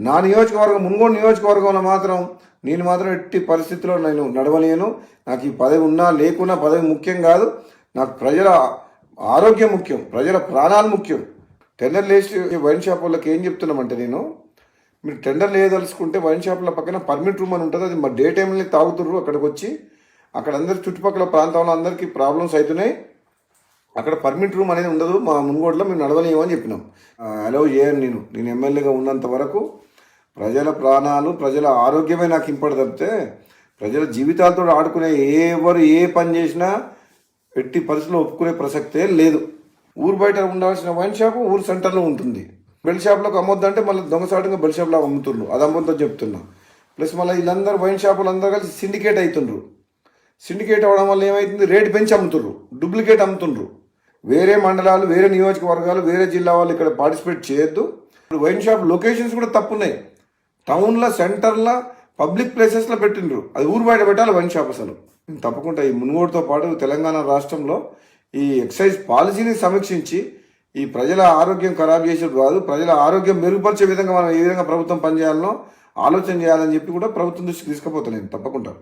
నా నియోజకవర్గం మున్గోడు నియోజకవర్గంలో మాత్రం నేను మాత్రం ఎట్టి పరిస్థితుల్లో నేను నడవలేను. నాకు ఈ పదవి ఉన్నా లేకున్నా పదవి ముఖ్యం కాదు. నాకు ప్రజల ఆరోగ్యం ముఖ్యం, ప్రజల ప్రాణాలు ముఖ్యం. టెండర్లు వేసి వైన్ షాప్ వాళ్ళకి ఏం చెప్తున్నామంటే, మీరు టెండర్లు వేయదలుచుకుంటే వైన్ షాప్ల పక్కన పర్మిట్ రూమ్ అని ఉంటుంది. అది మా డే టైంలో తాగుతుర్రు. అక్కడికి వచ్చి అక్కడ అందరి చుట్టుపక్కల ప్రాంతంలో అందరికీ ప్రాబ్లమ్స్ అవుతున్నాయి. అక్కడ పర్మిట్ రూమ్ అనేది ఉండదు. మా మున్గోడులో మేము నడవలేము అని చెప్పినాం. అలౌ చేయను. నేను ఎమ్మెల్యేగా ఉన్నంత వరకు ప్రజల ప్రాణాలు, ప్రజల ఆరోగ్యమే నాకు ఇంపడి తప్పితే ప్రజల జీవితాలతో ఆడుకునే ఎవరు ఏ పని చేసినా ఎట్టి పరిస్థితుల్లో ఒప్పుకునే ప్రసక్తే లేదు. ఊరు బయట ఉండాల్సిన వైన్ షాపు ఊరు సెంటర్లో ఉంటుంది. బెల్ షాప్లోకి అమ్మొద్దంటే మళ్ళీ దొంగసాటుగా బెల్ షాప్లో అమ్ముతుండ్రు. అది అమ్మొద్దని చెప్తున్నా. ప్లస్ మళ్ళీ వీళ్ళందరూ వైన్ షాపులు అందరూ కలిసి సిండికేట్ అవుతుండ్రు. సిండికేట్ అవ్వడం వల్ల ఏమవుతుంది, రేటు పెంచి అమ్ముతుండ్రు, డూప్లికేట్ అమ్ముతుండ్రు. వేరే మండలాలు, వేరే నియోజకవర్గాలు, వేరే జిల్లా వాళ్ళు ఇక్కడ పార్టిసిపేట్ చేయొద్దు. ఇప్పుడు వైన్ షాప్ లొకేషన్స్ కూడా తప్పున్నాయి. టౌన్లో, సెంటర్లో, పబ్లిక్ ప్లేసెస్లో పెట్టిండ్రు. అది ఊరు బయట పెట్టాలి వైన్ షాప్. అసలు తప్పకుండా ఈ మున్గోడుతో పాటు తెలంగాణ రాష్ట్రంలో ఈ ఎక్సైజ్ పాలసీని సమీక్షించి ఈ ప్రజల ఆరోగ్యం ఖరాబ్ చేసేది కాదు, ప్రజల ఆరోగ్యం మెరుగుపరిచే విధంగా మనం ఏ విధంగా ప్రభుత్వం పనిచేయాలనో ఆలోచన చేయాలని చెప్పి కూడా ప్రభుత్వం దృష్టికి తీసుకుపోతాను నేను తప్పకుండా.